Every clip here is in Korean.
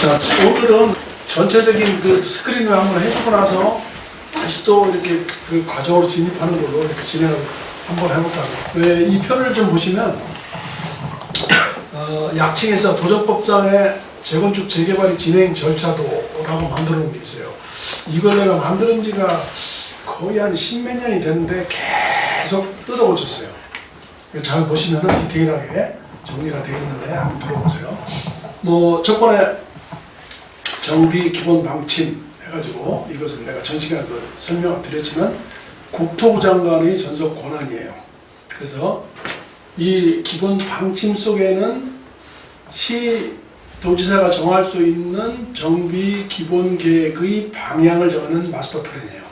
자, 오늘은 전체적인 그 스크린을 한번 해주고 나서 다시 또 이렇게 그 과정으로 진입하는 걸로 이렇게 진행을 한번 해볼까 합니다. 이 표를 좀 보시면 약칭해서 도정법상의 재건축 재개발이 진행 절차도라고 만들어 놓은 게 있어요. 이걸 내가 만드는 지가 거의 한 십몇 년이 됐는데 계속 뜯어 고쳤어요. 잘 보시면은 디테일하게 정리가 되어 있는데 한번 들어보세요. 첫 번에 정비 기본 방침 해가지고 이것은 내가 전 시간에 설명을 드렸지만 국토부 장관의 전속 권한이에요. 그래서 이 기본 방침 속에는 시 도지사가 정할 수 있는 정비 기본 계획의 방향을 정하는 마스터 플랜이에요.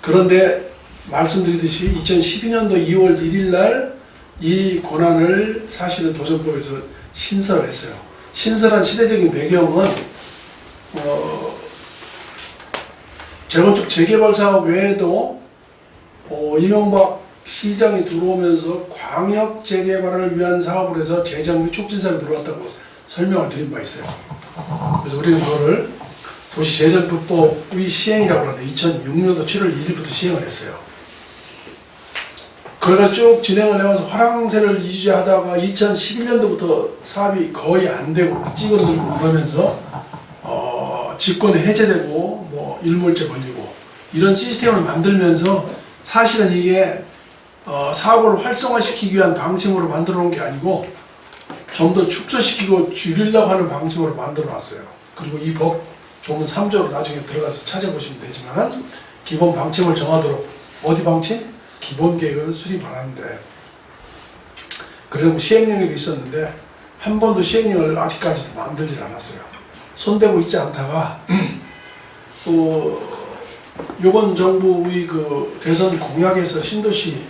그런데 말씀드리듯이 2012년도 2월 1일 날 이 권한을 사실은 도정법에서 신설을 했어요. 신설한 시대적인 배경은 재건축 재개발 사업 외에도 이명박 시장이 들어오면서 광역 재개발을 위한 사업을 해서 재정비 촉진사업이 들어왔다고 설명을 드린 바 있어요. 그래서 우리는 그거를 도시재정법의 시행이라고 하는데 2006년도 7월 1일부터 시행을 했어요. 그래서 쭉 진행을 해와서 화랑새를 이주하다가 2011년도부터 사업이 거의 안 되고 찌그러들고 그러면서 직권이 해제되고 일몰제 걸리고 이런 시스템을 만들면서 사실은 이게 사업을 활성화시키기 위한 방침으로 만들어 놓은 게 아니고 좀 더 축소시키고 줄이려고 하는 방침으로 만들어 놨어요. 그리고 이 법 조문 3조를 나중에 들어가서 찾아보시면 되지만 기본 방침을 정하도록 어디 방침? 기본 계획을 수립하는데 그리고 시행령에도 있었는데 한 번도 시행령을 아직까지도 만들질 않았어요. 손대고 있지 않다가 이번 정부의 그 대선 공약에서 신도시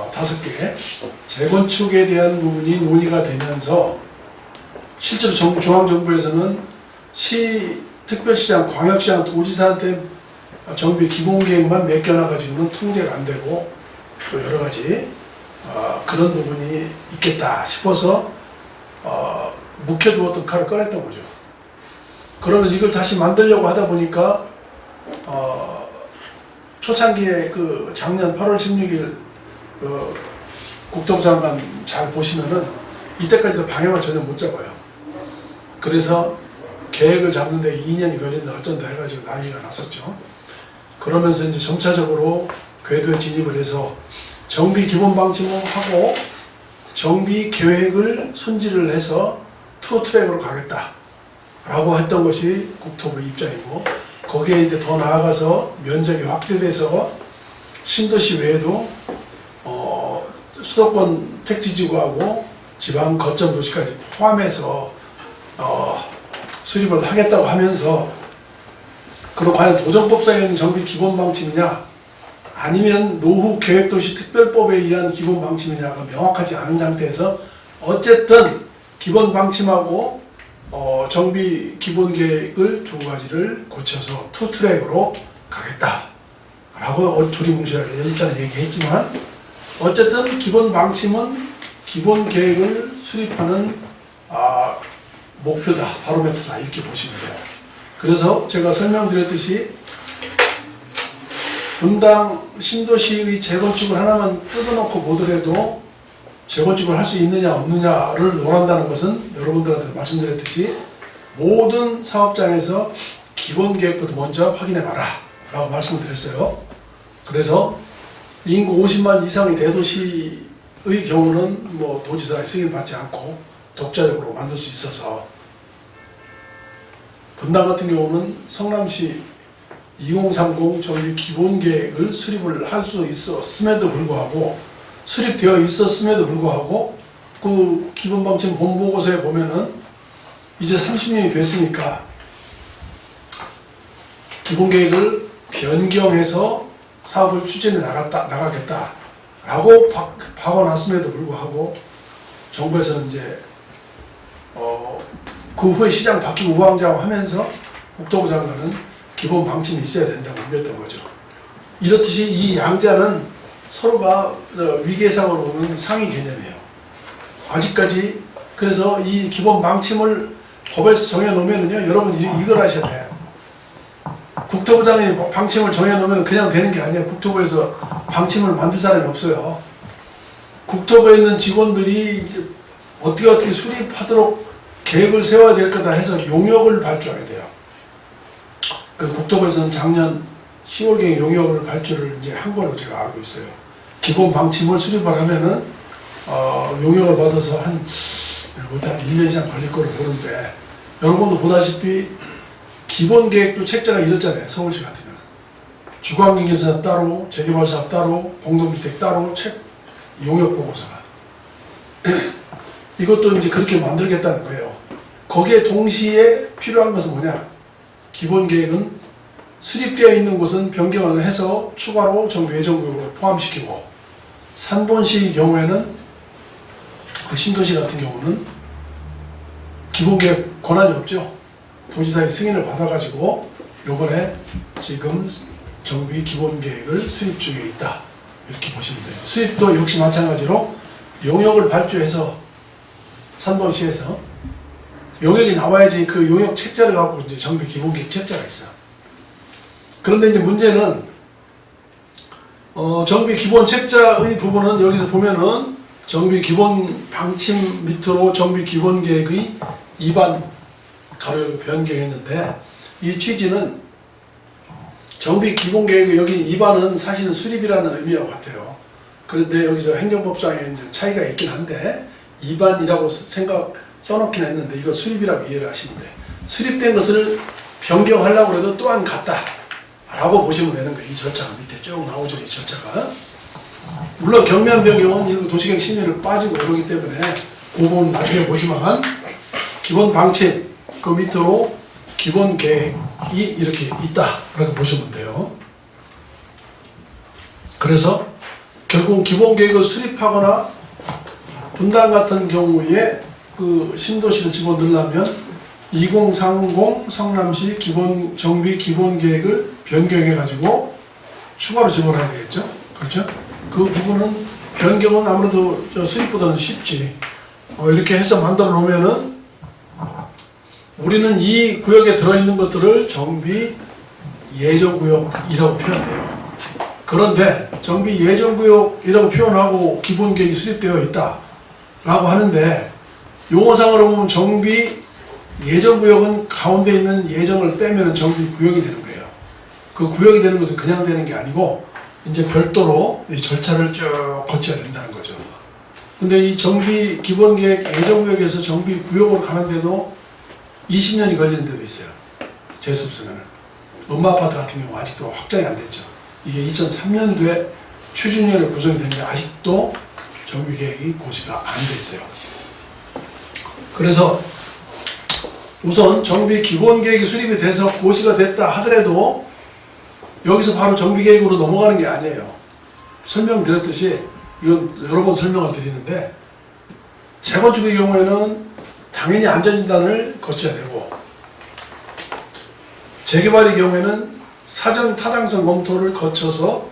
5개 재건축에 대한 부분이 논의가 되면서 실제로 정부 중앙정부에서는 시 특별시장, 광역시장, 도지사한테 정비 기본계획만 맡겨놔가지고는 통제가 안 되고 또 여러 가지 그런 부분이 있겠다 싶어서 묵혀두었던 칼을 꺼냈던 거죠. 그러면서 이걸 다시 만들려고 하다 보니까 초창기에 그 작년 8월 16일 국토부 장관 잘 보시면은 이때까지도 방향을 전혀 못 잡아요. 그래서 계획을 잡는데 2년이 걸린다 어쩐다 해가지고 난리가 났었죠. 그러면서 이제 점차적으로 궤도에 진입을 해서 정비 기본 방침을 하고 정비 계획을 손질을 해서 투어트랙으로 가겠다라고 했던 것이 국토부의 입장이고 거기에 이제 더 나아가서 면적이 확대돼서 신도시 외에도 수도권 택지지구하고 지방 거점 도시까지 포함해서 수립을 하겠다고 하면서 그럼 과연 도정법상에 있는 정비 기본 방침이냐 아니면 노후 계획도시 특별법에 의한 기본 방침이냐가 명확하지 않은 상태에서 어쨌든 기본 방침하고 정비 기본 계획을 두 가지를 고쳐서 투트랙으로 가겠다라고 두리뭉실하게 일단 얘기했지만 어쨌든 기본 방침은 기본 계획을 수립하는 목표다, 바로메트다 이렇게 보시면 돼요. 그래서 제가 설명드렸듯이 분당 신도시의 재건축을 하나만 뜯어놓고 보더라도 재건축을 할 수 있느냐 없느냐를 논한다는 것은 여러분들한테 말씀드렸듯이 모든 사업장에서 기본계획부터 먼저 확인해 봐라 라고 말씀드렸어요. 그래서 인구 50만 이상의 대도시의 경우는 도지사의 승인 받지 않고 독자적으로 만들 수 있어서 분당 같은 경우는 성남시 2030 정비 기본계획을 수립을 할 수 있었음에도 불구하고 수립되어 있었음에도 불구하고 그 기본방침 본보고서에 보면은 이제 30년이 됐으니까 기본계획을 변경해서 사업을 추진해 나가겠다라고 박아놨음에도 불구하고 정부에서는 이제 그 후에 시장 바뀌고 우왕좌왕하면서 국토부 장관은 기본 방침이 있어야 된다고 우겼던 거죠. 이렇듯이 이 양자는 서로가 위계상으로 보면 상위 개념이에요. 아직까지 그래서 이 기본 방침을 법에서 정해놓으면요, 여러분 이걸 하셔야 돼요. 국토부장이 방침을 정해놓으면 그냥 되는 게 아니에요. 국토부에서 방침을 만들 사람이 없어요. 국토부에 있는 직원들이 이제 어떻게 수립하도록 계획을 세워야 될 거다 해서 용역을 발주하게 돼요. 그 국토부에서는 작년 10월경에 용역을 발주를 이제 한 걸로 제가 알고 있어요. 기본 방침을 수립을 하면은 용역을 받아서 한 1년 이상 걸릴 거로 보는데, 여러분도 보다시피 기본 계획도 책자가 이렇잖아요. 서울시 같은 경우는 주거환경개선사업 따로, 재개발사업 따로, 공동주택 따로, 용역 보고서가 이것도 이제 그렇게 만들겠다는 거예요. 거기에 동시에 필요한 것은 뭐냐? 기본 계획은 수립되어 있는 곳은 변경을 해서 추가로 정부 예정구역을 포함시키고, 산본시의 경우에는 그 신도시 같은 경우는 기본계획 권한이 없죠. 도지사의 승인을 받아가지고 요번에 지금 정비 기본계획을 수립 중에 있다, 이렇게 보시면 돼요. 수립도 역시 마찬가지로 용역을 발주해서 산본시에서 용역이 나와야지 그 용역 책자를 갖고 이제 정비 기본계획 책자가 있어요. 그런데 이제 문제는 정비 기본 책자의 부분은 여기서 보면은 정비 기본 방침 밑으로 정비 기본 계획의 입안 가로를 변경했는데, 이 취지는 정비 기본 계획의 여기 입안은 사실은 수립이라는 의미와 같아요. 그런데 여기서 행정법상에 이제 차이가 있긴 한데 입안이라고 써놓긴 했는데 이거 수립이라고 이해를 하시면 돼요. 수립된 것을 변경하려고 해도 또한 같다 라고 보시면 되는 거예요. 이 절차가 밑에 쭉 나오죠, 이 절차가. 물론 경면 변경은 일부 도시계획 심의를 빠지고 그러기 때문에 그 부분 나중에 보시면 기본 방침 그 밑으로 기본 계획이 이렇게 있다 라고 보시면 돼요. 그래서 결국 기본 계획을 수립하거나 분당 같은 경우에 그 신도시를 집어넣으려면 2030 성남시 정비 기본 계획을 변경해 가지고 추가로 집어넣어야 되겠죠. 그렇죠? 그 부분은 변경은 아무래도 수립보다는 쉽지. 이렇게 해서 만들어 놓으면은 우리는 이 구역에 들어있는 것들을 정비 예정구역이라고 표현해요. 그런데 정비 예정구역이라고 표현하고 기본 계획이 수립되어 있다 라고 하는데, 용어상으로 보면 정비 예정구역은 가운데 있는 예정을 빼면 정비구역이 되는 거예요. 그 구역이 되는 것은 그냥 되는 게 아니고 이제 별도로 이 절차를 쭉 거쳐야 된다는 거죠. 근데 이 정비 기본계획 예정구역에서 정비구역으로 가는데도 20년이 걸리는 데도 있어요. 재수없으면. 음마아파트 같은 경우 아직도 확정이 안 됐죠. 이게 2003년도에 추진위원회 구성이 됐는데 아직도 정비계획이 고시가 안 돼 있어요. 그래서 우선 정비 기본계획이 수립이 돼서 고시가 됐다 하더라도 여기서 바로 정비계획으로 넘어가는 게 아니에요. 설명드렸듯이 이건 여러 번 설명을 드리는데, 재건축의 경우에는 당연히 안전진단을 거쳐야 되고, 재개발의 경우에는 사전 타당성 검토를 거쳐서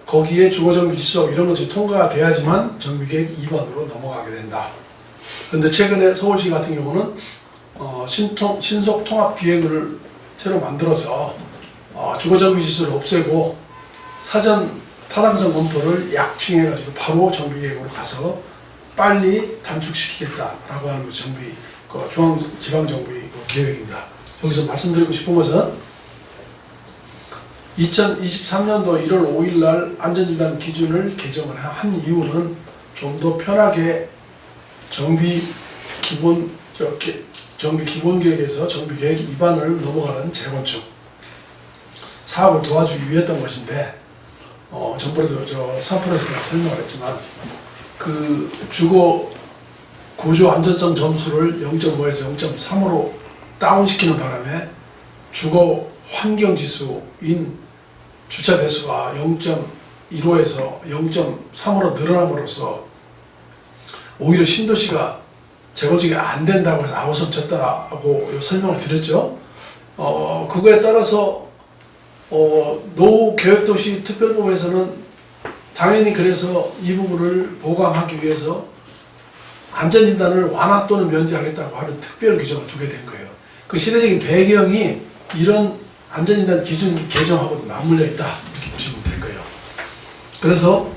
거기에 주거정비 지수하고 이런 것이 통과가 돼야지만 정비계획 2번으로 넘어가게 된다. 그런데 최근에 서울시 같은 경우는 신속통합기획을 새로 만들어서 주거정비 지수를 없애고 사전 타당성 검토를 약칭해가지고 바로 정비계획으로 가서 빨리 단축시키겠다라고 하는 정비, 중앙지방정비 계획입니다. 여기서 말씀드리고 싶은 것은 2023년도 1월 5일 날 안전진단 기준을 개정을 한 이유는 좀 더 편하게 정비 기본계획에서 정비계획 위반을 넘어가는 재건축 사업을 도와주기 위했던 것인데, 전번에도 3%에서 설명을 했지만 그 주거 구조 안전성 점수를 0.5에서 0.3으로 다운시키는 바람에 주거 환경 지수인 주차 대수가 0.15에서 0.3으로 늘어남으로써 오히려 신도시가 재건축이 안 된다고 해서 아우성 쳤다고 설명을 드렸죠. 그거에 따라서 노후 계획도시 특별법에서는 당연히 그래서 이 부분을 보강하기 위해서 안전진단을 완화 또는 면제하겠다고 하는 특별 규정을 두게 된 거예요. 그 시대적인 배경이 이런 안전진단 기준 개정하고도 맞물려 있다 이렇게 보시면 될 거예요. 그래서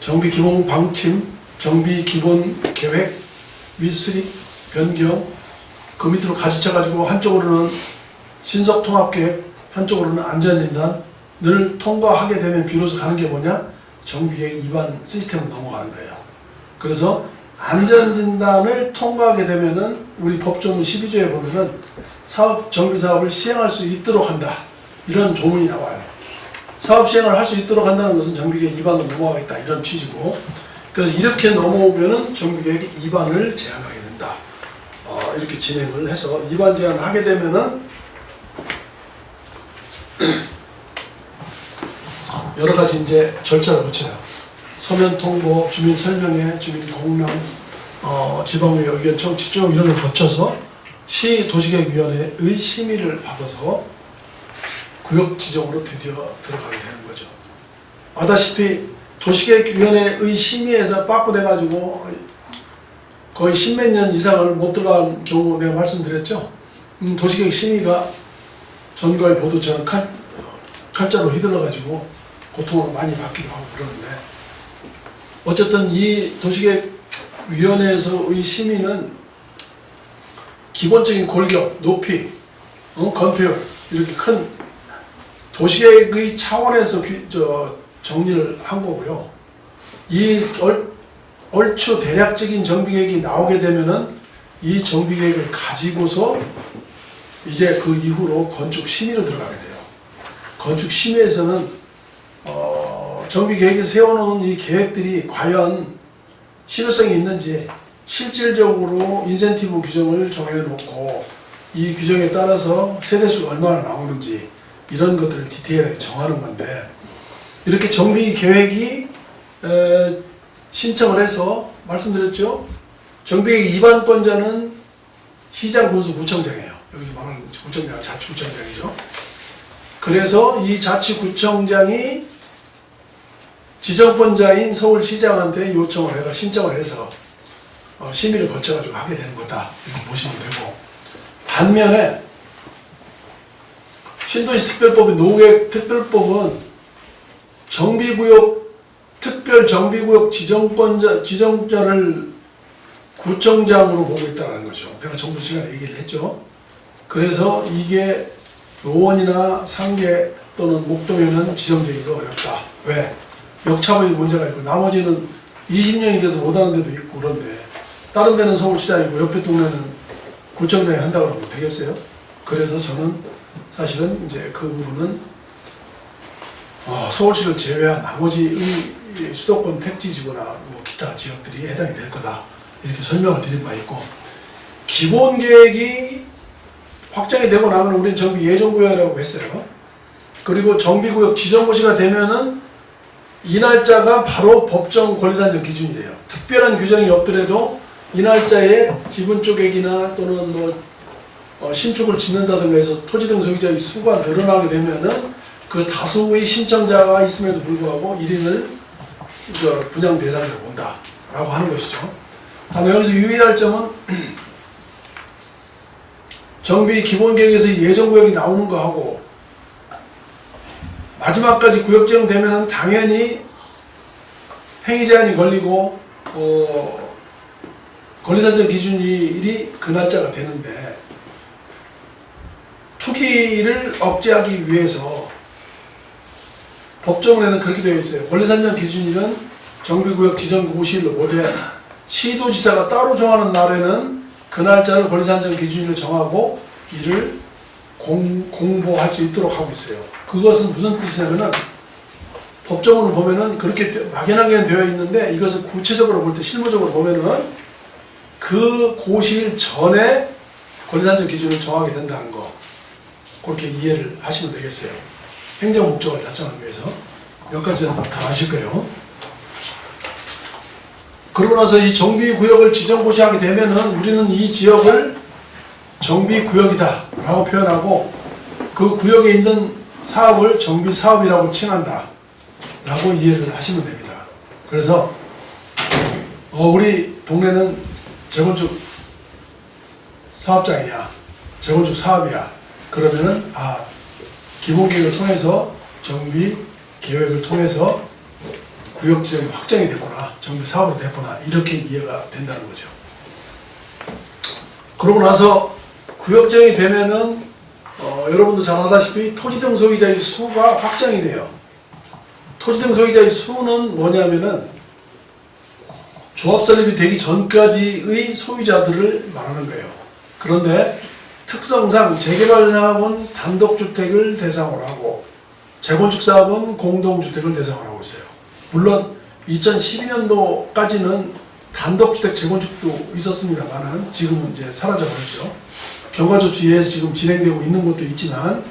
정비 기본 방침, 정비 기본 계획, 위수립, 변경 그 밑으로 가지쳐가지고 한쪽으로는 신속통합계획, 한쪽으로는 안전진단을 통과하게 되면 비로소 가는 게 뭐냐? 정비계획 위반 시스템으로 넘어가는 거예요. 그래서 안전진단을 통과하게 되면은 우리 법조문 12조에 보면은 정비사업을 시행할 수 있도록 한다. 이런 조문이 나와요. 사업 시행을 할 수 있도록 한다는 것은 정비계획 위반으로 넘어가겠다. 이런 취지고. 그래서 이렇게 넘어오면은 정비계획 위반을 제한하게 된다. 이렇게 진행을 해서 위반 제한을 하게 되면은 여러 가지 이제 절차를 거쳐요. 서면 통보, 주민 설명회, 주민 공람, 지방의 의견 청취 쭉 이런 걸 거쳐서 시도시계획위원회의 심의를 받아서 구역 지정으로 드디어 들어가게 되는 거죠. 아다시피 도시계획위원회의 심의에서 빠꾸돼가지고 거의 10몇 년 이상을 못 들어간 경우 내가 말씀드렸죠. 도시계획 심의가 전과의 보도처럼 칼자로 휘둘러가지고 고통을 많이 받기도 하고 그러는데 어쨌든 이 도시계획위원회에서의 심의는 기본적인 골격, 높이, 건폐율 이렇게 큰 도시계획의 차원에서 정리를 한 거고요. 이 얼추 대략적인 정비계획이 나오게 되면은 이 정비계획을 가지고서 이제 그 이후로 건축 심의로 들어가게 돼요. 건축 심의에서는 정비계획에 세워놓은 이 계획들이 과연 실효성이 있는지 실질적으로 인센티브 규정을 정해놓고 이 규정에 따라서 세대수가 얼마나 나오는지 이런 것들을 디테일하게 정하는 건데 이렇게 정비계획이 신청을 해서 말씀드렸죠. 정비계획 위반권자는 시장, 군수, 구청장이에요. 여기서 말하는 구청장은 자치구청장이죠. 그래서 이 자치구청장이 지정권자인 서울시장한테 요청을 해서 신청을 해서 심의를 거쳐가지고 하게 되는 거다 이렇게 보시면 되고 반면에 신도시특별법인 노후계획특별법은 정비구역 특별정비구역 지정자를 구청장으로 보고 있다는 거죠. 내가 정부 시간에 얘기를 했죠. 그래서 이게 노원이나 상계 또는 목동에는 지정되기가 어렵다. 왜? 역차범위 문제가 있고 나머지는 20년이 돼도 못하는 데도 있고 그런데 다른 데는 서울시장이고 옆에 동네는 구청장이 한다고 하면 되겠어요? 그래서 저는 사실은 이제 그 부분은 서울시를 제외한 나머지 수도권 택지지구나 뭐 기타 지역들이 해당이 될 거다 이렇게 설명을 드린 바 있고 기본 계획이 확정이 되고 나면 우리는 정비 예정구역이라고 했어요. 그리고 정비구역 지정고시가 되면은 이 날짜가 바로 법정 권리산정 기준이래요. 특별한 규정이 없더라도 이 날짜에 지분 쪼개기나 또는 뭐 신축을 짓는다든가 해서 토지 등 소유자의 수가 늘어나게 되면은 그 다수의 신청자가 있음에도 불구하고 1인을 분양 대상으로 본다라고 하는 것이죠. 다만 여기서 유의할 점은 정비 기본계획에서 예정구역이 나오는 거하고 마지막까지 구역 지정되면 당연히 행위 제한이 걸리고 권리산정 기준일이 그 날짜가 되는데 투기를 억제하기 위해서 법조문에는 그렇게 되어 있어요. 권리산정 기준일은 정비구역 지정 고시일로 못해 시도지사가 따로 정하는 날에는 그 날짜를 권리산정 기준일로 정하고 이를 공보할 수 있도록 하고 있어요. 그것은 무슨 뜻이냐면은 법조문을 보면은 그렇게 막연하게 되어 있는데 이것을 구체적으로 볼 때 실무적으로 보면은 그 고시일 전에 권리산정 기준을 정하게 된다는 거 그렇게 이해를 하시면 되겠어요. 행정 목적을 달성하기 위해서 여기까지는 다 아실 거예요. 그러고 나서 이 정비구역을 지정고시하게 되면은 우리는 이 지역을 정비구역이다 라고 표현하고 그 구역에 있는 사업을 정비사업이라고 칭한다 라고 이해를 하시면 됩니다. 그래서 우리 동네는 재건축 사업장이야. 재건축 사업이야. 그러면은 기본계획을 통해서 정비 계획을 통해서 구역지역이 확정이 됐구나. 정비 사업으로 됐구나. 이렇게 이해가 된다는 거죠. 그러고 나서 구역지역이 되면은 여러분도 잘 아다시피 토지등 소유자의 수가 확정이 돼요. 토지등 소유자의 수는 뭐냐면은 조합 설립이 되기 전까지의 소유자들을 말하는 거예요. 그런데 특성상 재개발 사업은 단독주택을 대상으로 하고 재건축 사업은 공동주택을 대상으로 하고 있어요. 물론 2012년도까지는 단독주택 재건축도 있었습니다만 지금은 이제 사라져버렸죠. 경과조치에 지금 진행되고 있는 것도 있지만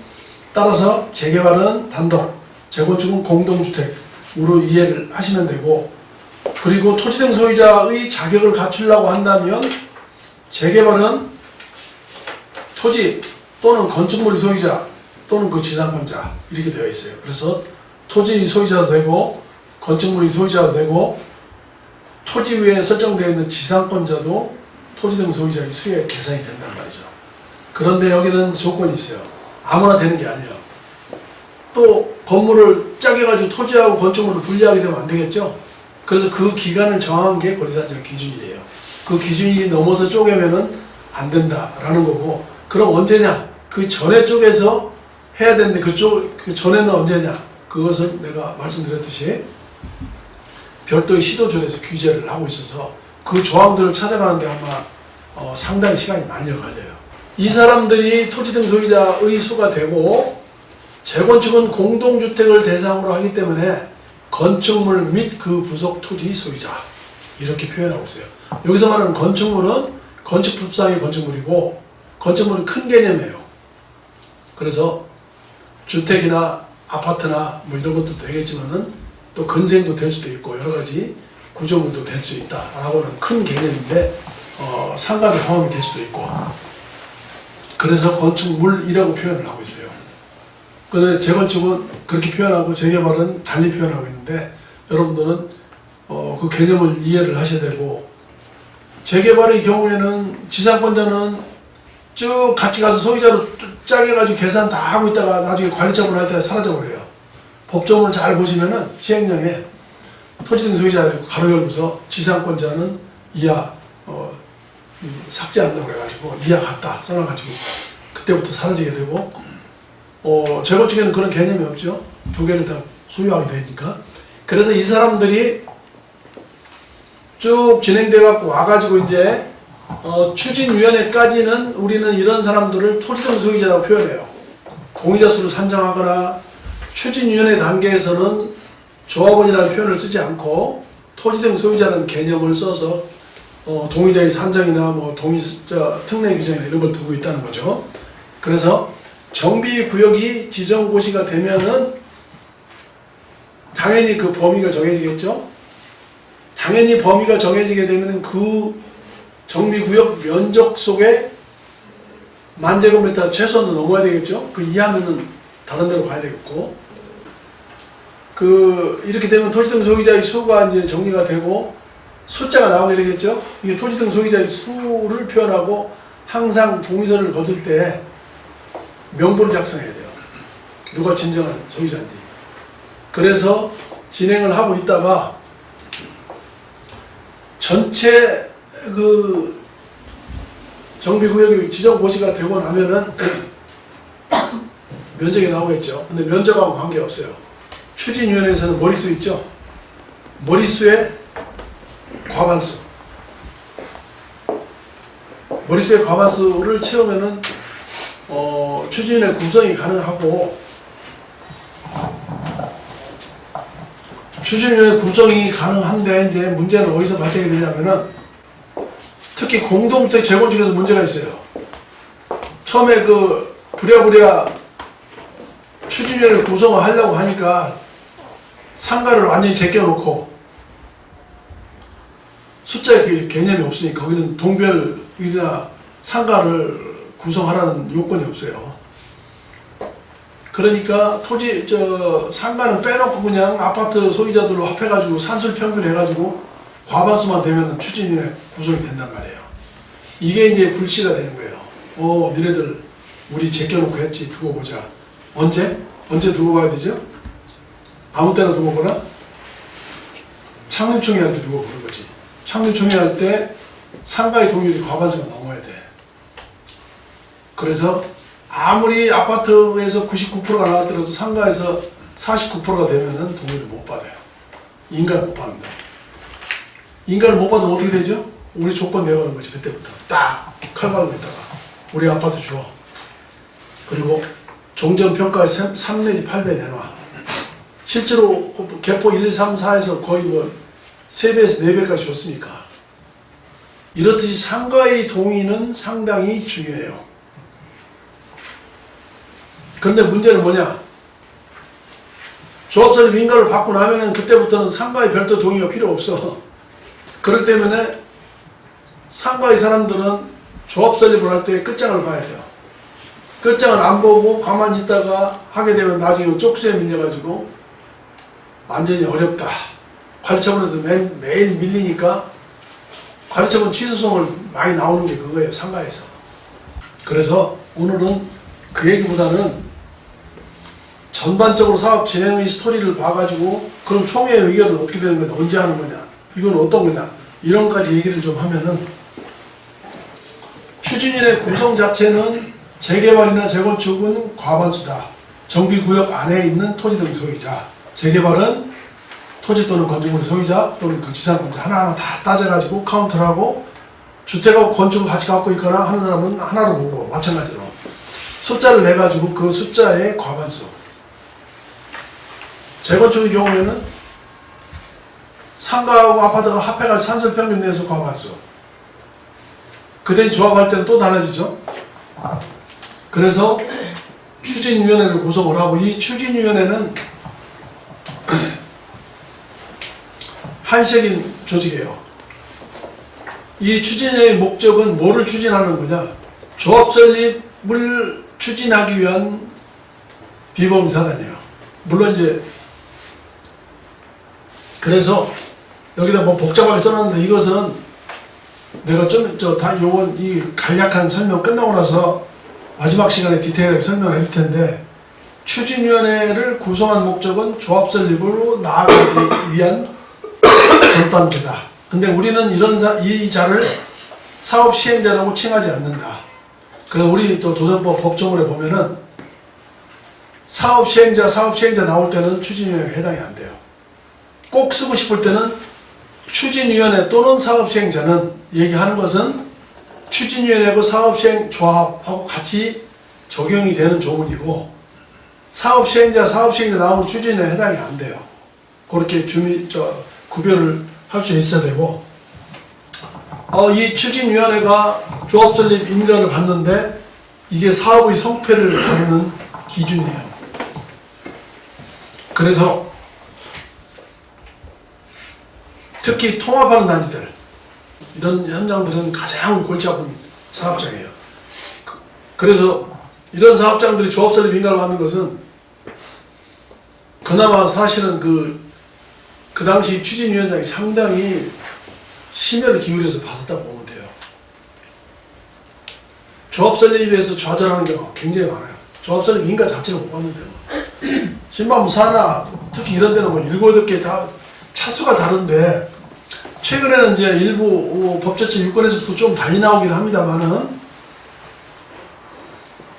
따라서 재개발은 단독, 재건축은 공동주택으로 이해를 하시면 되고, 그리고 토지등 소유자의 자격을 갖추려고 한다면 재개발은 토지 또는 건축물 소유자 또는 그 지상권자 이렇게 되어 있어요. 그래서 토지 소유자도 되고 건축물이 소유자도 되고 토지 위에 설정되어 있는 지상권자도 토지등 소유자의 수에 계산이 된단 말이죠. 그런데 여기는 조건이 있어요. 아무나 되는 게 아니에요. 또 건물을 짜게가지고 토지하고 건축물을 분리하게 되면 안 되겠죠. 그래서 그 기간을 정한 게 권리산정 기준이에요. 그 기준이 넘어서 쪼개면은 안 된다라는 거고, 그럼 언제냐? 그 전에 쪼개서 해야 되는데 그 전에는 언제냐? 그것은 내가 말씀드렸듯이 별도의 시도조례에서 규제를 하고 있어서 그 조항들을 찾아가는데 아마 상당히 시간이 많이 걸려요. 이 사람들이 토지등 소유자의 수가 되고 재건축은 공동주택을 대상으로 하기 때문에 건축물 및 그 부속 토지 소유자 이렇게 표현하고 있어요. 여기서 말하는 건축물은 건축법상의 건축물이고 건축물은 큰 개념이에요. 그래서 주택이나 아파트나 뭐 이런 것도 되겠지만은 또 건생도 될 수도 있고 여러 가지 구조물도 될 수 있다라고는 큰 개념인데 상가도 포함이 될 수도 있고, 그래서 건축물이라고 표현을 하고 있어요. 그런데 재건축은 그렇게 표현하고 재개발은 달리 표현하고 있는데 여러분들은 그 개념을 이해를 하셔야 되고, 재개발의 경우에는 지상권자는 쭉 같이 가서 소유자로 짜게 가지고 계산 다 하고 있다가 나중에 관리처분을 할 때 사라져버려요. 법조문을 잘 보시면은 시행령에 토지등 소유자를 가로 열고서 지상권자는 이하 삭제한다고 그래가지고 이하 같다 써놔가지고 그때부터 사라지게 되고, 재건축에는 그런 개념이 없죠. 두 개를 다 소유하게 되니까. 그래서 이 사람들이 쭉 진행돼 갖고 와가지고 이제 추진위원회까지는 우리는 이런 사람들을 토지등 소유자라고 표현해요. 동의자 수를 산정하거나 추진위원회 단계에서는 조합원이라는 표현을 쓰지 않고 토지등 소유자라는 개념을 써서 동의자의 산정이나 뭐 동의자 특례 규정이나 이런 걸 두고 있다는 거죠. 그래서 정비구역이 지정고시가 되면은 당연히 그 범위가 정해지겠죠. 당연히 범위가 정해지게 되면은 그 정비구역 면적 속에 10,000제곱미터 최소한도 넘어야 되겠죠. 그 이하면은 다른 데로 가야 되겠고, 이렇게 되면 토지등 소유자의 수가 이제 정리가 되고 숫자가 나오게 되겠죠. 이게 토지등 소유자의 수를 표현하고 항상 동의서를 거둘 때 명부를 작성해야 돼요. 누가 진정한 소유자인지. 그래서 진행을 하고 있다가 전체 정비구역이 지정고시가 되고 나면은 면적이 나오겠죠. 근데 면적하고 관계없어요. 추진위원회에서는 머리수 있죠. 머리수의 과반수. 머리수의 과반수를 채우면은 추진위원회 구성이 가능하고, 추진위원회 구성이 가능한데 이제 문제는 어디서 발생이 되냐면은 특히 공동주택 재건축에서 문제가 있어요. 처음에 부랴부랴 추진위원회 구성을 하려고 하니까 상가를 완전히 제껴놓고 숫자의 개념이 없으니까 거기는 동별이나 상가를 구성하라는 요건이 없어요. 그러니까 상가는 빼놓고 그냥 아파트 소유자들로 합해가지고 산술 평균 해가지고 과반수만 되면 추진위원회 구성이 된단 말이에요. 이게 이제 불씨가 되는 거예요. 니네들 우리 제껴놓고 했지, 두고 보자. 언제 두고 봐야 되죠? 아무 때나 두고 보나? 창립총회 할 때 두고 보는 거지. 창립총회 할 때 상가의 동의율이 과반수가 넘어야 돼. 그래서 아무리 아파트에서 99%가 나왔더라도 상가에서 49%가 되면은 동의를 못 받아요. 인가를 못 받는다. 인가를 못 받으면 어떻게 되죠? 우리 조건 내거는 거지. 그때부터 딱 칼갈로 했다가 우리 아파트 줘. 그리고 종전평가에 3 내지 8배 내놔. 실제로 개포 1, 2, 3, 4에서 거의 뭐 3배에서 4배까지 줬으니까. 이렇듯이 상가의 동의는 상당히 중요해요. 그런데 문제는 뭐냐? 조합설립 인가를 받고 나면은 그때부터는 상가의 별도 동의가 필요 없어. 그렇기 때문에 상가의 사람들은 조합설립을 할 때 끝장을 봐야 돼요. 끝장을 안 보고 가만히 있다가 하게 되면 나중에 쪽수에 밀려가지고 완전히 어렵다. 관리처분에서 매일 밀리니까 관리처분 취소송을 많이 나오는 게 그거예요. 상가에서. 그래서 오늘은 그 얘기보다는 전반적으로 사업 진행의 스토리를 봐가지고 그럼 총회 의결은 어떻게 되는 거냐, 언제 하는 거냐, 이건 어떤 거냐, 이런 까지 얘기를 좀 하면은 추진위원회 구성 자체는 재개발이나 재건축은 과반수다. 정비구역 안에 있는 토지 등 소유자. 재개발은 토지 또는 건축물 소유자 또는 그 지상공사 하나하나 다 따져가지고 카운트를 하고 주택하고 건축을 같이 갖고 있거나 하는 사람은 하나로 보고 마찬가지로 숫자를 내가지고 그 숫자의 과반수. 재건축의 경우에는 상가하고 아파트가 합해가지고 산술평균 내에서 과반수. 그때 조합할 때는 또 달라지죠. 그래서 추진위원회를 구성을 하고 이 추진위원회는 한식인 조직이에요. 이 추진의 목적은 뭐를 추진하는 거냐? 조합 설립을 추진하기 위한 비범사단이에요. 물론 이제 그래서 여기다 뭐 복잡하게 써놨는데 이것은 내가 요건 이 간략한 설명 끝나고 나서 마지막 시간에 디테일하게 설명을 해줄 텐데 추진위원회를 구성한 목적은 조합 설립으로 나아가기 위한 전 단계다. 근데 우리는 이 자를 사업 시행자라고 칭하지 않는다. 그래서 우리 또 도정법 법조문에 보면은 사업 시행자 나올 때는 추진위원회가 해당이 안 돼요. 꼭 쓰고 싶을 때는 추진위원회 또는 사업시행자는 얘기하는 것은 추진위원회하고 사업시행조합하고 같이 적용이 되는 조문이고 사업시행자 나오면 추진위원회에 해당이 안 돼요. 그렇게 구별을 할 수 있어야 되고 이 추진위원회가 조합설립 인정을 받는데 이게 사업의 성패를 가르는 기준이에요. 그래서 특히 통합하는 단지들 이런 현장들은 가장 골치 아픈 사업장이에요. 그래서 이런 사업장들이 조합설립 인가를 받는 것은 그나마 사실은 그 당시 추진위원장이 상당히 심혈을 기울여서 받았다고 보면 돼요. 조합설립에서 좌절하는 경우가 굉장히 많아요. 조합설립 인가 자체를 못 받는데 신반부 산하 특히 이런 데는 뭐 7, 8개 다 차수가 다른데 최근에는 이제 일부 법제처 유권에서부터 좀 달리 나오긴 합니다만은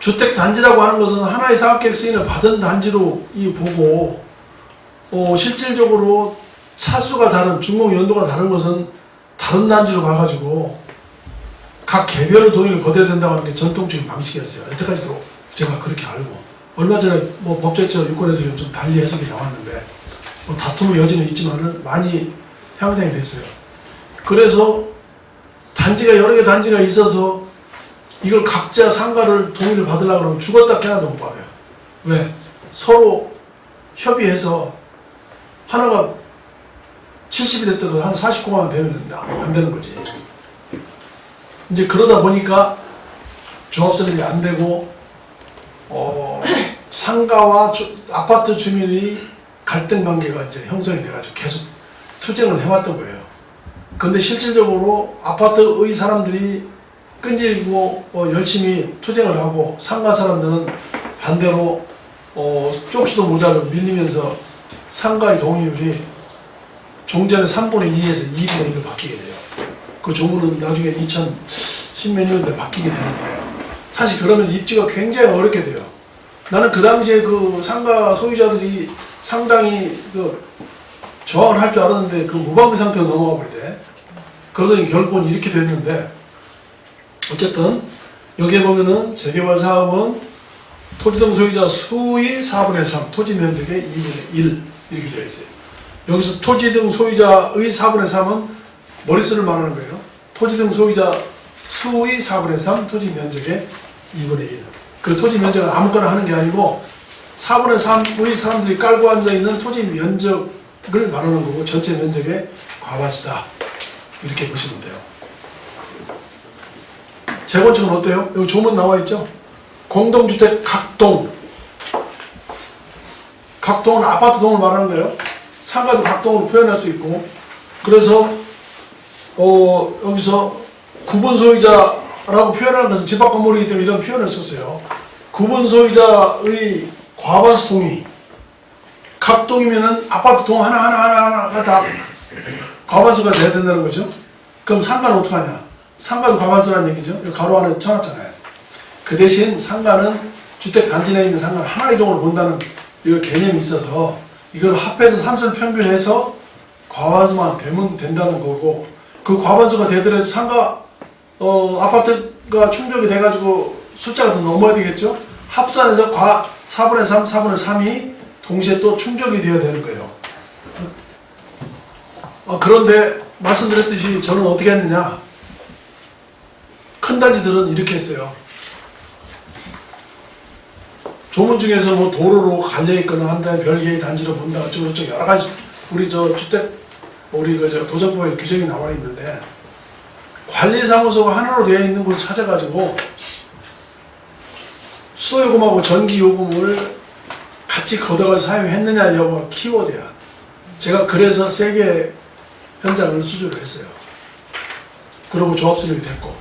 주택단지라고 하는 것은 하나의 사업계획 승인을 받은 단지로 보고 실질적으로 차수가 다른 준공 연도가 다른 것은 다른 단지로 봐가지고 각 개별로 동의를 거둬야 된다고 하는 게 전통적인 방식이었어요. 여태까지도 제가 그렇게 알고 얼마 전에 뭐 법제처 유권에서 좀 달리 해석이 나왔는데 뭐 다툼의 여지는 있지만은 많이 향상이 됐어요. 그래서 단지가 여러 개 단지가 있어서 이걸 각자 상가를 동의를 받으려고 그러면 죽었다 깨나도 못 받아요. 왜? 서로 협의해서 하나가 70이 됐더라도 한 49만 되면 안 되는 거지. 이제 그러다 보니까 조합설립이 안 되고 상가와 아파트 주민이 갈등 관계가 이제 형성이 돼가지고 계속 투쟁을 해왔던 거예요. 근데 실질적으로 아파트의 사람들이 끈질기고 열심히 투쟁을 하고 상가 사람들은 반대로 쪽수도 모자라고 밀리면서 상가의 동의율이 종전의 3분의 2에서 2분의 1로 바뀌게 돼요. 그 조문은 나중에 2010몇 년대 바뀌게 되는 거예요. 사실 그러면서 입지가 굉장히 어렵게 돼요. 나는 그 당시에 그 상가 소유자들이 상당히 그 저항을 할 줄 알았는데 그 무방비 상태로 넘어가 버리대. 그러더니 결국은 이렇게 됐는데, 어쨌든 여기에 보면은 재개발 사업은 토지등 소유자 수의 4분의 3, 토지 면적의 2분의 1 이렇게 되어 있어요. 여기서 토지등 소유자의 4분의 3은 머릿수를 말하는 거예요. 토지등 소유자 수의 4분의 3, 토지 면적의 2분의 1. 그 토지 면적은 아무거나 하는 게 아니고 4분의 3의 사람들이 깔고 앉아있는 토지 면적을 말하는 거고, 전체 면적의 과반수다. 이렇게 보시면 돼요. 재건축은 어때요? 여기 조문 나와 있죠? 공동주택 각동. 각동은 아파트 동을 말하는 거예요. 상가도 각동으로 표현할 수 있고, 그래서 여기서 구분 소유자라고 표현하는 것은 집 앞 건물이기 때문에 이런 표현을 썼어요. 구분 소유자의 과반수 동의. 각동이면은 아파트 동 하나가 다 과반수가 돼야 된다는 거죠. 그럼 상가는 어떡하냐? 상가도 과반수라는 얘기죠. 여기 가로 안에 쳐놨잖아요. 그 대신 상가는 주택 단지 내에 있는 상가는 하나의 동을 본다는 이 개념이 있어서 이걸 합해서 산술 평균해서 과반수만 되면 된다는 거고, 그 과반수가 되더라도 상가 아파트가 충족이 돼가지고 숫자가 더 넘어야 되겠죠. 합산해서 4분의 3, 4분의 3이 동시에 또 충족이 되어야 되는 거예요. 그런데 말씀드렸듯이 저는 어떻게 했느냐, 큰 단지들은 이렇게 했어요. 조문 중에서 뭐 도로로 갈려있거나 한 다음에 별개의 단지로 본다, 어쩌고저쩌고 여러 가지 우리 우리 도정법에 규정이 나와 있는데, 관리사무소가 하나로 되어 있는 곳을 찾아가지고 수도요금하고 전기요금을 같이 걷어가서 사용했느냐 여부가 키워드야. 제가 그래서 3개 현장을 수주를 했어요. 그러고 조합수립이 됐고,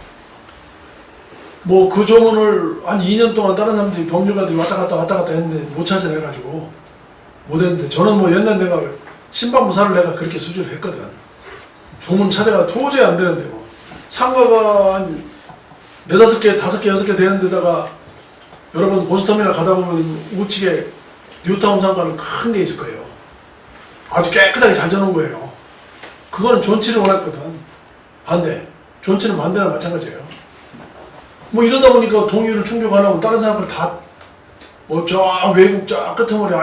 뭐 그 조문을 한 2년 동안 다른 사람들이 법률가들이 왔다 갔다 했는데 못 찾아내가지고 못 했는데, 저는 뭐 옛날 내가 신방무사를 내가 그렇게 수주를 했거든. 조문 찾아가 도저히 안 되는데, 뭐 상가가 한 4, 5개, 5개, 6개 되는 데다가 여러분 고스터미널 가다 보면 우측에 뉴타운 상가는 큰 게 있을 거예요. 아주 깨끗하게 잘 져놓은 거예요. 그거는 존치를 원했거든. 안 돼. 존치는 만드나 마찬가지예요. 뭐 이러다 보니까 동의율을 충족하려면 다른 사람들 다 저 외국 저 끝머리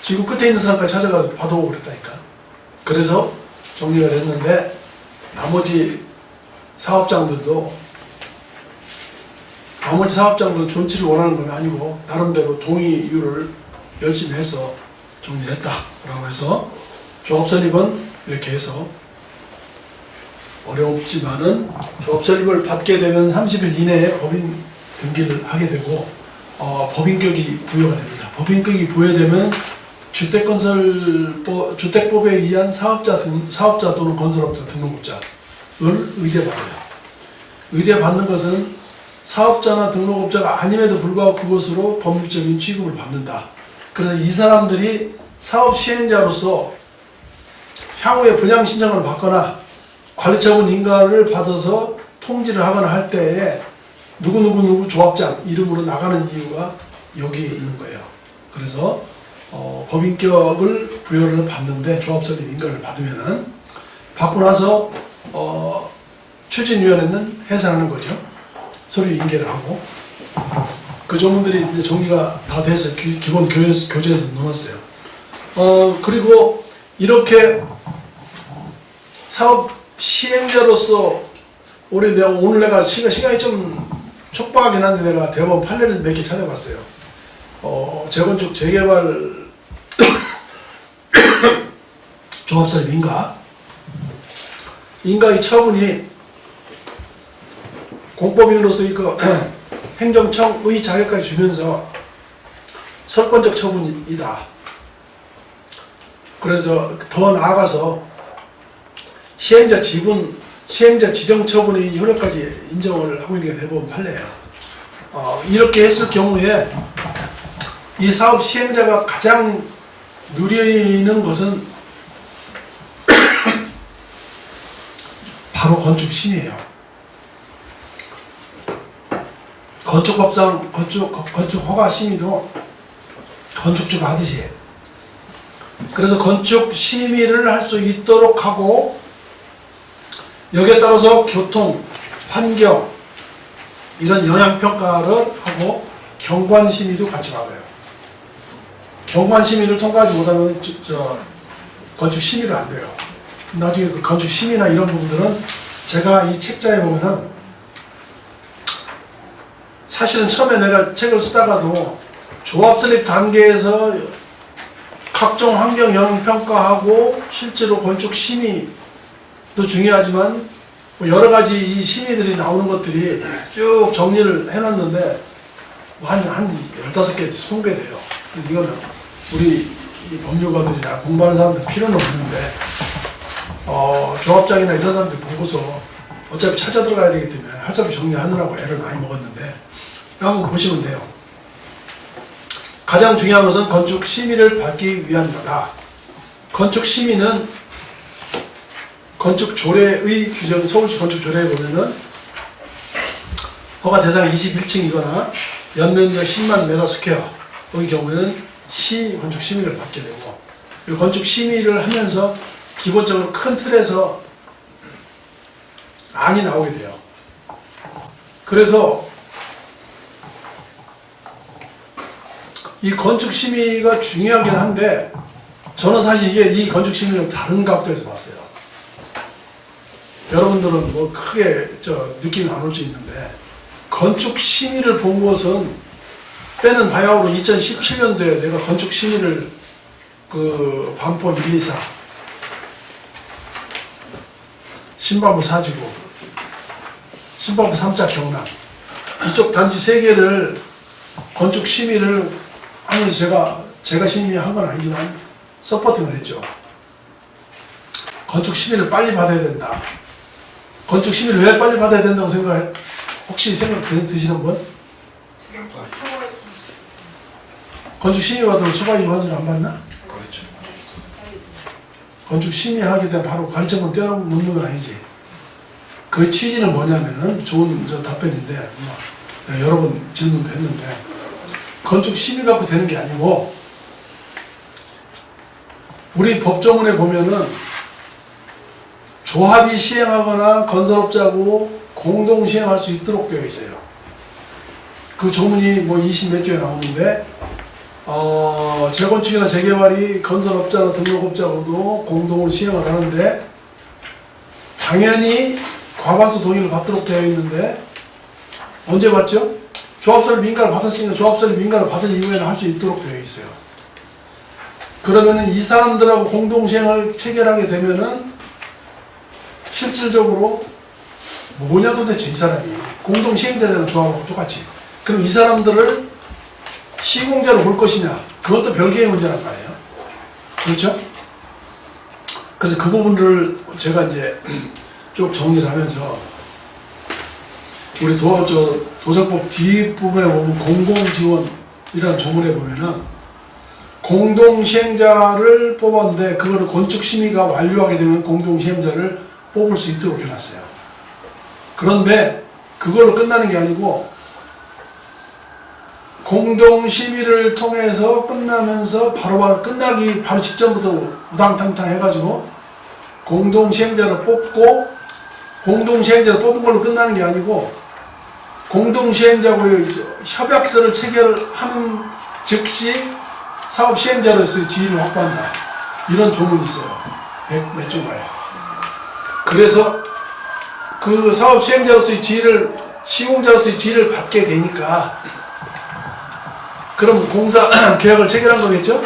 지구 끝에 있는 사람까지 찾아가서 받아오고 그랬다니까. 그래서 정리가 됐는데, 나머지 사업장들도 존치를 원하는 건 아니고 나름대로 동의율을 열심히 해서 정리했다라고 해서, 조합 설립은 이렇게 해서 어렵지만은 조합 설립을 받게 되면 30일 이내에 법인 등기를 하게 되고, 법인격이 부여가 됩니다. 법인격이 부여되면 주택법에 의한 사업자 또는 건설업자 등록업자를 의제받아요. 의제받는 것은 사업자나 등록업자가 아님에도 불구하고 그것으로 법률적인 취급을 받는다. 그래서 이 사람들이 사업 시행자로서 향후에 분양 신청을 받거나 관리처분 인가를 받아서 통지를 하거나 할 때에 누구 조합장 이름으로 나가는 이유가 여기에 있는 거예요. 그래서 법인격을 부여를 받는데, 조합설립 인가를 받으면은 받고 나서 추진위원회는 해산하는 거죠. 서류 인계를 하고. 그 조문들이 이제 정리가 다 돼서 기본 교재에서 넣어놨어요. 그리고 이렇게 사업 시행자로서 오늘 내가 시간이 좀 촉박하긴 한데 내가 대법원 판례를 몇 개 찾아봤어요. 재건축 재개발 조합설립 인가의 처분이 공법인으로서 그 행정청의 자격까지 주면서 설권적 처분이다. 그래서 더 나아가서 시행자 지분, 시행자 지정 처분의 효력까지 인정을 하고 있는 게 대법원 판례예요. 이렇게 했을 경우에 이 사업 시행자가 가장 누리는 것은 바로 건축심이에요. 건축법상 건축허가 심의도 건축주가 하듯이, 그래서 건축 심의를 할 수 있도록 하고, 여기에 따라서 교통, 환경 이런 영향평가를 하고 경관 심의도 같이 받아요. 경관 심의를 통과하지 못하면 건축 심의가 안 돼요. 나중에 그 건축 심의나 이런 부분들은 제가 이 책자에 보면은, 사실은 처음에 내가 책을 쓰다가도 조합 설립 단계에서 각종 환경 영향 평가하고 실제로 건축 심의도 중요하지만 뭐 여러 가지 이 심의들이 나오는 것들이 쭉 정리를 해놨는데 한 15개, 20개 돼요. 이거는 우리 이 법률가들이나 공부하는 사람들 필요는 없는데, 조합장이나 이런 사람들 보고서 어차피 찾아 들어가야 되기 때문에 할 수 없이 정리하느라고 애를 많이 먹었는데, 한번 보시면 돼요. 가장 중요한 것은 건축 심의를 받기 위한 거다. 건축 심의는 건축 조례의 규정, 서울시 건축 조례에 보면은 허가 대상 21층이거나 연면적 10만 메타 스퀘어, 이 경우에는 시 건축 심의를 받게 되고, 이 건축 심의를 하면서 기본적으로 큰 틀에서 안이 나오게 돼요. 그래서 이 건축 심의가 중요하긴 한데, 저는 사실 이게 이 건축 심의는 다른 각도에서 봤어요. 여러분들은 뭐 크게 느낌이 안 올 수 있는데, 건축 심의를 본 것은 때는 바야흐로 2017년도에 내가 건축 심의를 반포 124, 신반부 4지구, 신반부 3자 경남 이쪽 단지 3개를 건축 심의를 하면서 제가 심의한 건 아니지만 서포팅을 했죠. 건축 심의를 빨리 받아야 된다. 건축 심의를 왜 빨리 받아야 된다고 생각해? 혹시 생각 드시는 분? 건축 심의 받으면 초과 이관을 안 받나? 그렇죠. 건축 심의하게 되면 바로 가르쳐본 떼어놓는 건 아니지. 그 취지는 뭐냐면은, 좋은 답변인데, 여러 번 질문도 했는데, 건축 심의 갖고 되는 게 아니고, 우리 법조문에 보면은 조합이 시행하거나 건설업자하고 공동 시행할 수 있도록 되어 있어요. 그 조문이 뭐 20몇 조에 나오는데, 재건축이나 재개발이 건설업자나 등록업자하고도 공동으로 시행을 하는데, 당연히 과반수 동의를 받도록 되어 있는데, 언제 받죠? 조합설립 민가를 받았으니까 조합설립 민가를 받은 이후에는 할 수 있도록 되어 있어요. 그러면은 이 사람들하고 공동시행을 체결하게 되면은 실질적으로 뭐냐 도대체, 이 사람이 공동시행자들은 조합하고 똑같이. 그럼 이 사람들을 시공자로 볼 것이냐, 그것도 별개의 문제란 말이에요. 그렇죠? 그래서 그 부분을 제가 이제 쭉 정리를 하면서, 우리 도정법 뒷부분에 보면 공공지원이라는 조문에 보면은 공동시행자를 뽑았는데, 그거를 건축심의가 완료하게 되면 공동시행자를 뽑을 수 있도록 해놨어요. 그런데 그걸로 끝나는 게 아니고, 공동심의를 통해서 끝나면서 바로 끝나기 바로 직전부터 우당탕탕 해가지고 공동시행자를 뽑고, 공동시행자를 뽑은 걸로 끝나는 게 아니고, 공동시행자고의 협약서를 체결하는 즉시 사업시행자로서의 지위를 확보한다. 이런 조문이 있어요. 100몇 조가요. 그래서 그 사업시행자로서의 지위를, 시공자로서의 지위를 받게 되니까, 그럼 공사 계약을 체결한 거겠죠?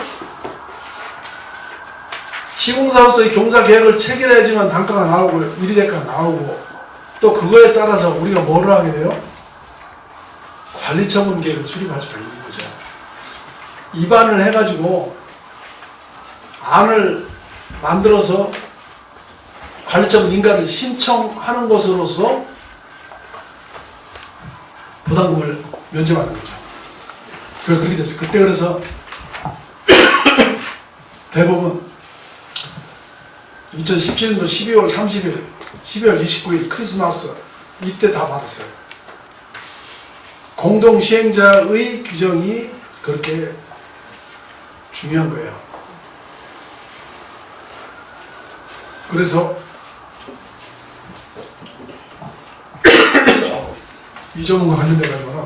시공사로서의 경사 계약을 체결해야지만 단가가 나오고 유리대가가 나오고, 또 그거에 따라서 우리가 뭐를 하게 돼요? 관리처분 계획을 수립할 수가 있는 거죠. 입안을 해가지고 안을 만들어서 관리처분 인가를 신청하는 것으로서 부담금을 면제받는 거죠. 그렇게 됐어요. 그때 그래서 대부분 2017년도 12월 30일, 12월 29일 크리스마스 이때 다 받았어요. 공동시행자의 규정이 그렇게 중요한 거예요. 그래서 이 조문과 관련돼 가지고는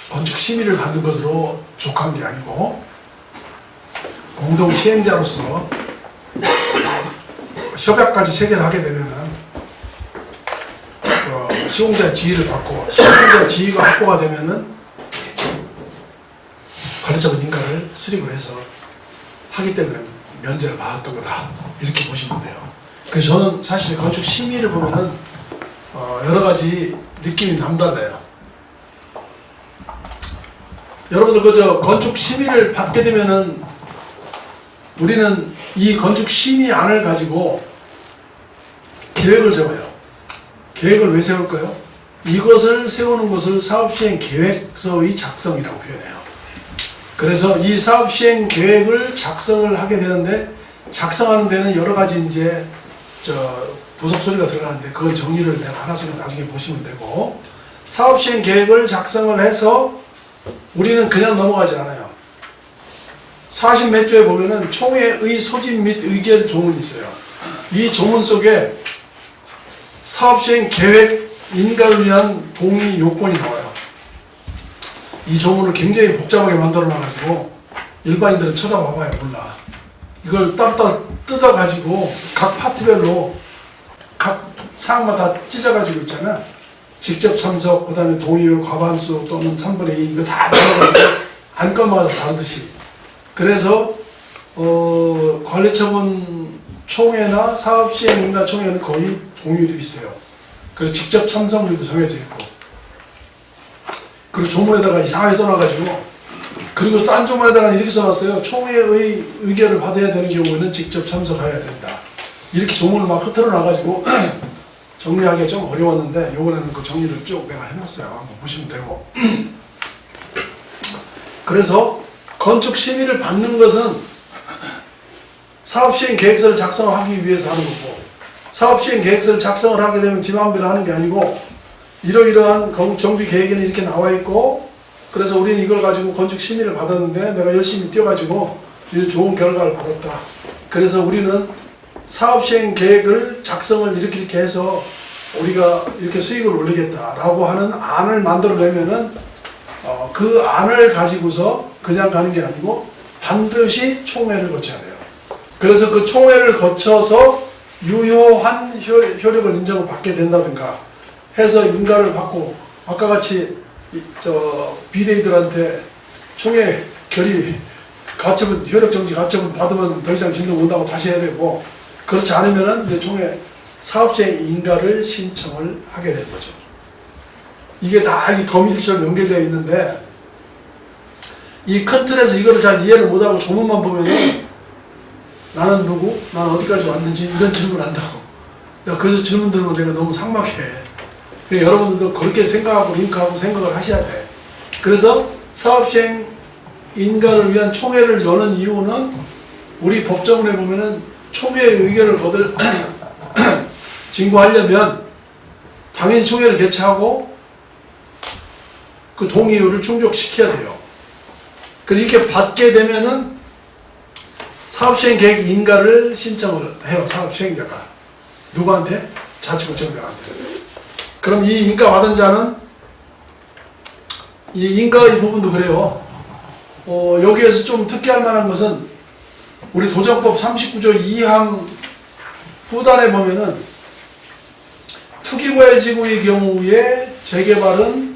건축 심의를 받는 것으로 족한 게 아니고 공동 시행자로서 협약까지 체결하게 되면은 시공자의 지위를 받고 시공자의 지위가 확보가 되면은 관리처분 인가를 수립을 해서 하기 때문에 면제를 받았던 거다 이렇게 보시면 돼요. 그래서 저는 사실 건축 심의를 보면은 여러 가지 느낌이 남달라요. 여러분들 그저 건축 심의를 받게 되면은 우리는 이 건축 심의안을 가지고 계획을 세워요. 계획을 왜 세울까요? 이것을 세우는 것을 사업시행 계획서의 작성이라고 표현해요. 그래서 이 사업시행 계획을 작성을 하게 되는데 작성하는 데는 여러 가지 이제 부속 소리가 들어가는데 그걸 정리를 내가 하나씩 나중에 보시면 되고 사업시행 계획을 작성을 해서 우리는 그냥 넘어가지 않아요. 40 몇 조에 보면은 총회의 소집 및 의결 조문이 있어요. 이 조문 속에 사업시행 계획 인가를 위한 동의 요건이 나와요. 이 조문을 굉장히 복잡하게 만들어 놔가지고 일반인들은 쳐다봐봐야 몰라. 이걸 따로따로 뜯어가지고 각 파트별로 각 사항마다 찢어가지고 있잖아. 직접 참석, 그 다음에 동의율, 과반수 또는 3분의 2 이거 다 뜯어가지고 안건마다 다르듯이. 그래서 관리처분 총회나 사업시행인가 총회는 거의 동의율이 비슷해요. 그래서 직접 참석률도 정해져 있고 그리고 조문에다가 이상하게 써놔가지고 그리고 딴 조문에다가 이렇게 써놨어요. 총회의 의결을 받아야 되는 경우에는 직접 참석해야 된다. 이렇게 조문을 막 흐트러 놔가지고 정리하기가 좀 어려웠는데 요번에는 그 정리를 쭉 내가 해놨어요. 한번 보시면 되고 그래서 건축 심의를 받는 것은 사업시행 계획서를 작성하기 위해서 하는 거고 사업시행 계획서를 작성을 하게 되면 지 마음대로 하는 게 아니고 이러이러한 정비 계획에는 이렇게 나와 있고 그래서 우리는 이걸 가지고 건축 심의를 받았는데 내가 열심히 뛰어가지고 좋은 결과를 받았다. 그래서 우리는 사업시행 계획을 작성을 이렇게 해서 우리가 이렇게 수익을 올리겠다라고 하는 안을 만들어내면은 그 안을 가지고서 그냥 가는 게 아니고 반드시 총회를 거쳐야 돼요. 그래서 그 총회를 거쳐서 유효한 효력을 인정을 받게 된다든가 해서 인가를 받고 아까 같이 비대위들한테 총회 결의 가처분 효력정지 가처분 받으면 더 이상 진동 못하고 다시 해야 되고 그렇지 않으면은 이제 총회 사업시행 인가를 신청을 하게 되는 거죠. 이게 다 이 거미줄처럼 연결되어 있는데 이 큰 틀에서 이거를 잘 이해를 못하고 조문만 보면은 나는 누구? 나는 어디까지 왔는지 이런 질문을 한다고. 그래서 질문 들으면 내가 너무 삭막해. 여러분들도 그렇게 생각하고 링크하고 생각을 하셔야 돼. 그래서 사업시행 인가를 위한 총회를 여는 이유는 우리 법정에 보면은 총회의 의견을 진구하려면 당연히 총회를 개최하고 그 동의율을 충족시켜야 돼요. 이렇게 받게 되면은 사업시행 계획 인가를 신청을 해요. 사업시행자가 누구한테? 자치구청장한테. 그럼 이 인가 받은 자는 이 인가 이 부분도 그래요. 여기에서 좀 특이할 만한 것은 우리 도정법 39조 2항 후단에 보면은 투기과열지구의 경우에 재개발은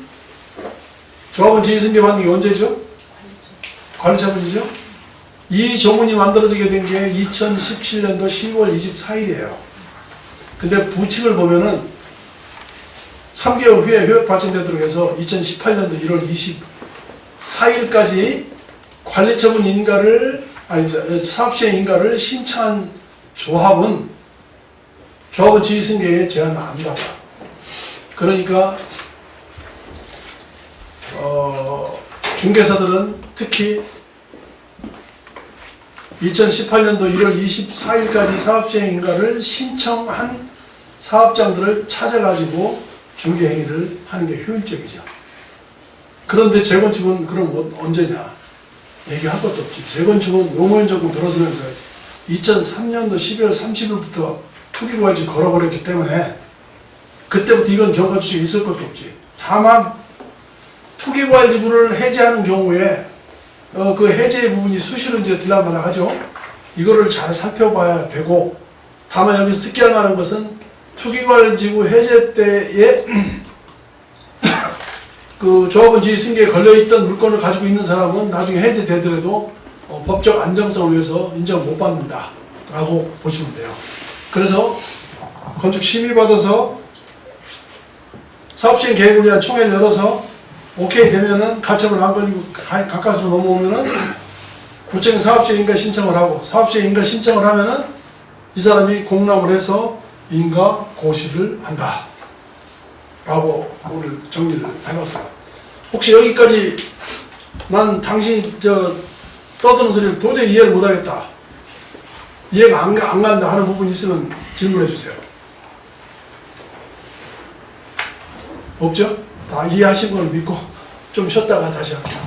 조합원 제2승계받는 게 언제죠? 관리처분이죠? 이 조문이 만들어지게 된 게 2017년도 10월 24일이에요. 근데 부칙을 보면은 3개월 후에 효력 발생되도록 해서 2018년도 1월 24일까지 관리처분 인가를 사업시행 인가를 신청한 조합은 조합원 지휘승계에 제한을 안 받아. 그러니까 중개사들은 특히 2018년도 1월 24일까지 사업시행인가를 신청한 사업장들을 찾아가지고 중개행위를 하는 게 효율적이죠. 그런데 재건축은 그럼 언제냐? 얘기할 것도 없지. 재건축은 노무현 정부 들어서면서 2003년도 12월 30일부터 투기고발지 걸어버렸기 때문에 그때부터 이건 경과주택이 있을 것도 없지. 다만 투기고발 지구를 해제하는 경우에 그 해제 부분이 수시로 이제 들락날락 하죠. 이거를 잘 살펴봐야 되고, 다만 여기서 특기할 만한 것은 투기고발 지구 해제 때에 그 조합원 지휘승계에 걸려있던 물건을 가지고 있는 사람은 나중에 해제되더라도 법적 안정성을 위해서 인정 못 받는다 라고 보시면 돼요. 그래서 건축 심의받아서 사업시행 계획을 위한 총회를 열어서 오케이 되면은 가처분 안 걸리고 가까스로 넘어오면은 구청 사업시행 인가 신청을 하고, 사업시행 인가 신청을 하면은 이 사람이 공람을 해서 인가 고시를 한다 라고 오늘 정리를 해봤어요. 혹시 여기까지 난 당신이 떠드는 소리를 도저히 이해를 못하겠다, 이해가 안 간다 하는 부분이 있으면 질문해 주세요. 없죠? 다 이해하신 걸 믿고 좀 쉬었다가 다시 할게요.